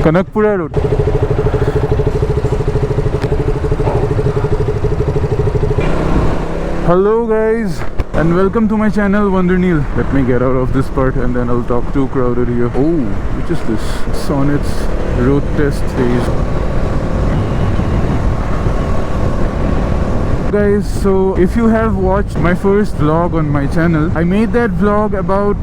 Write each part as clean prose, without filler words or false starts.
Kanakpura Road. Hello guys, and welcome to my channel WanderNeel. Let me get out of this part and then I'll talk too crowded here. Oh, which is this? It's on its road test phase. Guys, so if you have watched my first vlog on my channel, I made that vlog about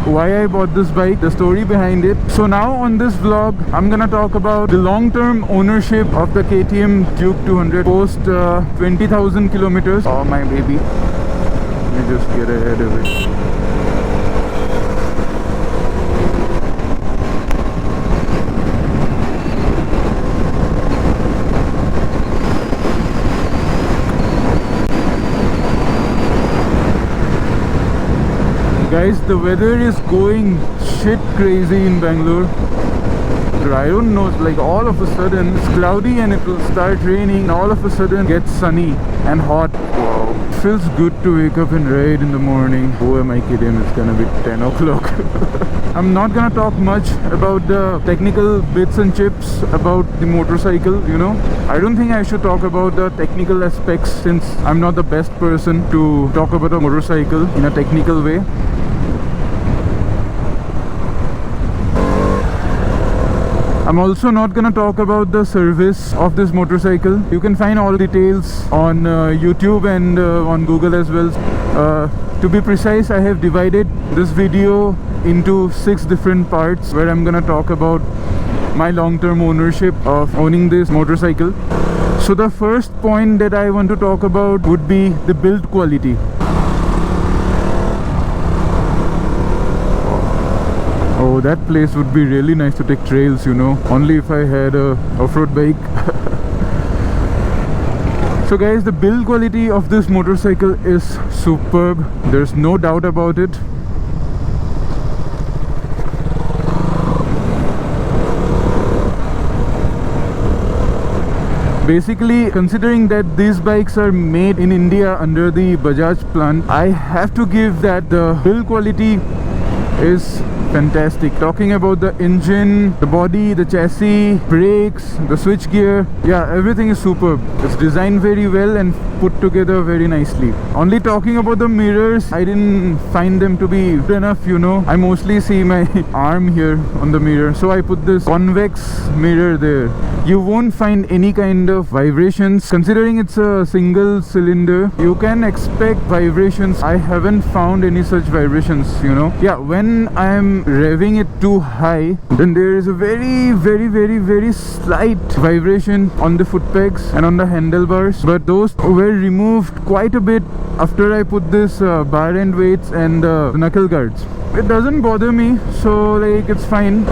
why I bought this bike, the story behind it. So now on this vlog, I'm gonna talk about the long-term ownership of the KTM Duke 200 post 20,000 kilometers. Oh my baby, let me just get ahead of it. Guys, the weather is going shit crazy in Bangalore. I don't know, like all of a sudden it's cloudy and it will start raining, all of a sudden gets sunny and hot. Wow, it feels good to wake up and ride in the morning. Who am I kidding? It's gonna be 10 o'clock. I'm not gonna talk much about the technical bits and chips about the motorcycle, you know. I don't think I should talk about the technical aspects since I'm not the best person to talk about a motorcycle in a technical way. I'm also not gonna talk about the service of this motorcycle. You can find all details on YouTube and on Google as well. To be precise, I have divided this video into 6 different parts where I'm gonna talk about my long-term ownership of owning this motorcycle. So the first point that I want to talk about would be the build quality. Oh, that place would be really nice to take trails, you know, only if I had a off-road bike. So guys, the build quality of this motorcycle is superb. There's no doubt about it. Basically, considering that these bikes are made in India under the Bajaj plant, I have to give that the build quality is fantastic. Talking about the engine, the body, the chassis, brakes, the switch gear, yeah, everything is superb. It's designed very well and put together very nicely. Only talking about the mirrors, I didn't find them to be good enough, you know. I mostly see my arm here on the mirror, so I put this convex mirror there. You won't find any kind of vibrations. Considering it's a single cylinder, you can expect vibrations. I haven't found any such vibrations, you know. Yeah, when I'm revving it too high, then there is a very slight vibration on the foot pegs and on the handlebars, but those were removed quite a bit after I put this bar end weights and knuckle guards. It doesn't bother me, so like it's fine.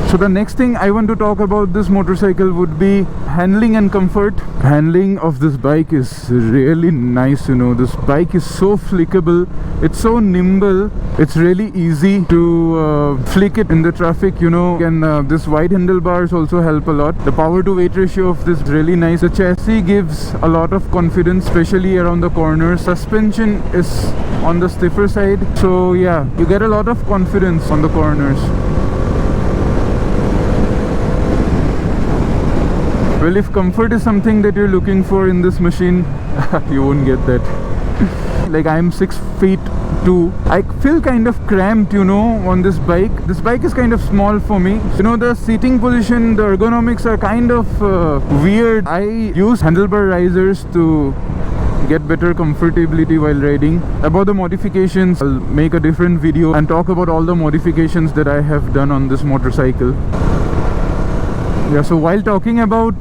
So the next thing I want to talk about this motorcycle would be handling and comfort. Handling of this bike is really nice, you know. This bike is so flickable, it's so nimble, it's really easy to flick it in the traffic, you know. And this wide handlebars also help a lot. The power to weight ratio of this is really nice. The chassis gives a lot of confidence, especially around the corners. Suspension is on the stiffer side, so yeah, you get a lot of confidence on the corners. Well, if comfort is something that you're looking for in this machine, you won't get that. Like, I'm 6'2". I feel kind of cramped, you know, on this bike. This bike is kind of small for me. You know, the seating position, the ergonomics are kind of weird. I use handlebar risers to get better comfortability while riding. About the modifications, I'll make a different video and talk about all the modifications that I have done on this motorcycle. Yeah, so while talking about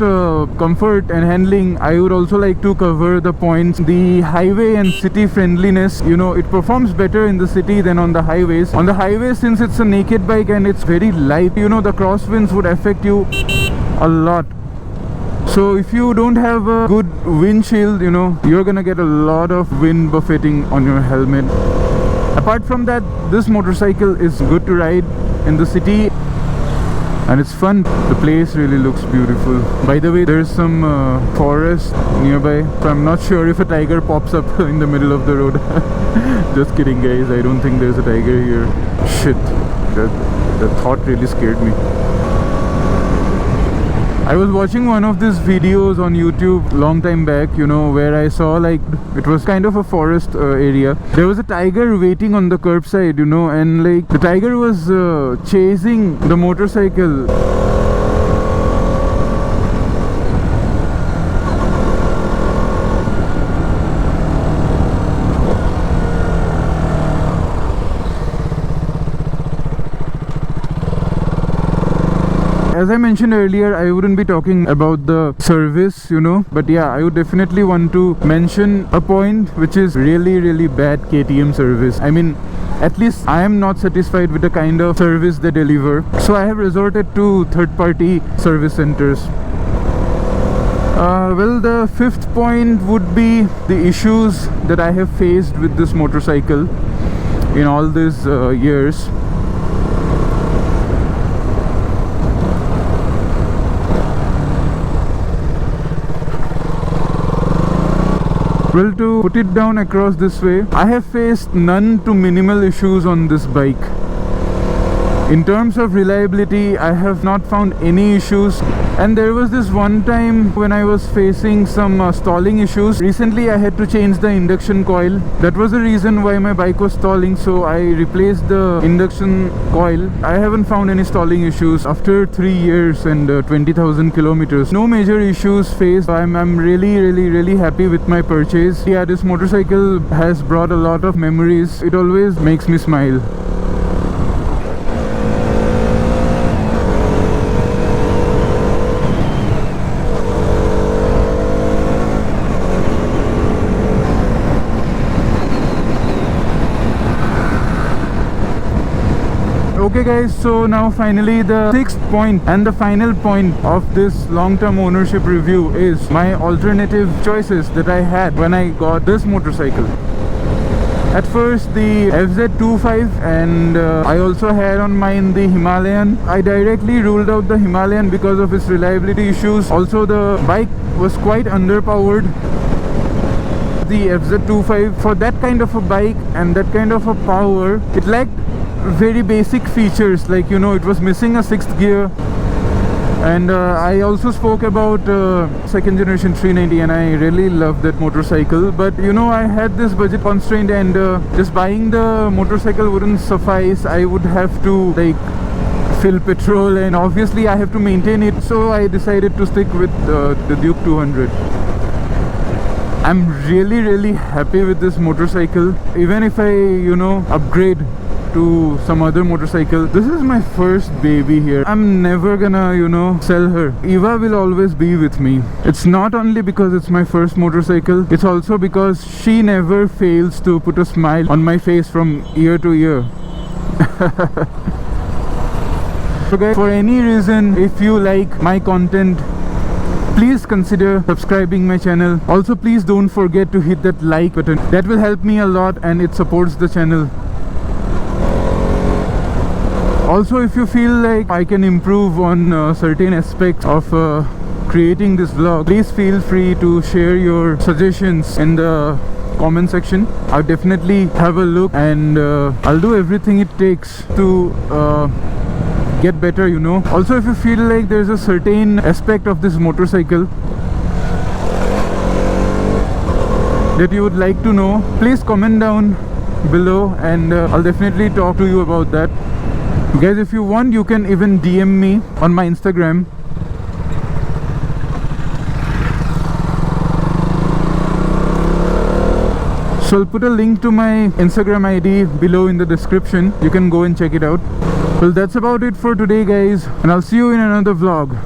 comfort and handling, I would also like to cover the points. The highway and city friendliness, you know, it performs better in the city than on the highways. On the highways, since it's a naked bike and it's very light, you know, the crosswinds would affect you a lot. So if you don't have a good windshield, you know, you're gonna get a lot of wind buffeting on your helmet. Apart from that, this motorcycle is good to ride in the city. and it's fun. The place really looks beautiful. By the way, there's some forest nearby, so I'm not sure if a tiger pops up in the middle of the road. Just kidding, guys, I don't think there's a tiger here. Shit, that thought really scared me. I was watching one of these videos on YouTube long time back, you know, where I saw like it was kind of a forest area. There was a tiger waiting on the curbside, you know, and like the tiger was chasing the motorcycle. As I mentioned earlier, I wouldn't be talking about the service, you know, but yeah, I would definitely want to mention a point which is really bad KTM service. I mean, at least I am not satisfied with the kind of service they deliver, so I have resorted to third-party service centers. Well, the fifth point would be the issues that I have faced with this motorcycle in all these years. Well, to put it down across this way, I have faced none to minimal issues on this bike. In terms of reliability, I have not found any issues. And there was this one time when I was facing some stalling issues. Recently I had to change the induction coil. That was the reason why my bike was stalling, so I replaced the induction coil. I haven't found any stalling issues after 3 years and 20,000 kilometers. No major issues faced. I'm really happy with my purchase. Yeah, this motorcycle has brought a lot of memories. It always makes me smile. Okay guys, so now finally the sixth point and the final point of this long-term ownership review is my alternative choices that I had when I got this motorcycle. At first the FZ25, and I also had on mine the Himalayan. I directly ruled out the Himalayan because of its reliability issues. Also the bike was quite underpowered. The FZ25, for that kind of a bike and that kind of a power, it lacked very basic features, like, you know, it was missing a 6th gear. And I also spoke about second generation 390, and I really love that motorcycle, but you know, I had this budget constraint, and just buying the motorcycle wouldn't suffice. I would have to like fill petrol, and obviously I have to maintain it, so I decided to stick with the Duke 200. I'm really happy with this motorcycle. Even if I, you know, upgrade to some other motorcycle, this is my first baby here. I'm never gonna, you know, sell her. Eva will always be with me. It's not only because it's my first motorcycle, it's also because she never fails to put a smile on my face from year to year. So guys, for any reason, if you like my content, please consider subscribing my channel. Also, please don't forget to hit that like button. That will help me a lot and it supports the channel. Also, if you feel like I can improve on certain aspects of creating this vlog, please feel free to share your suggestions in the comment section. I'll definitely have a look, and I'll do everything it takes to get better, you know. Also, if you feel like there's a certain aspect of this motorcycle that you would like to know, please comment down below, and I'll definitely talk to you about that. Guys, if you want, you can even DM me on my Instagram. So I'll put a link to my Instagram ID below in the description. You can go and check it out. Well, that's about it for today, guys, and I'll see you in another vlog.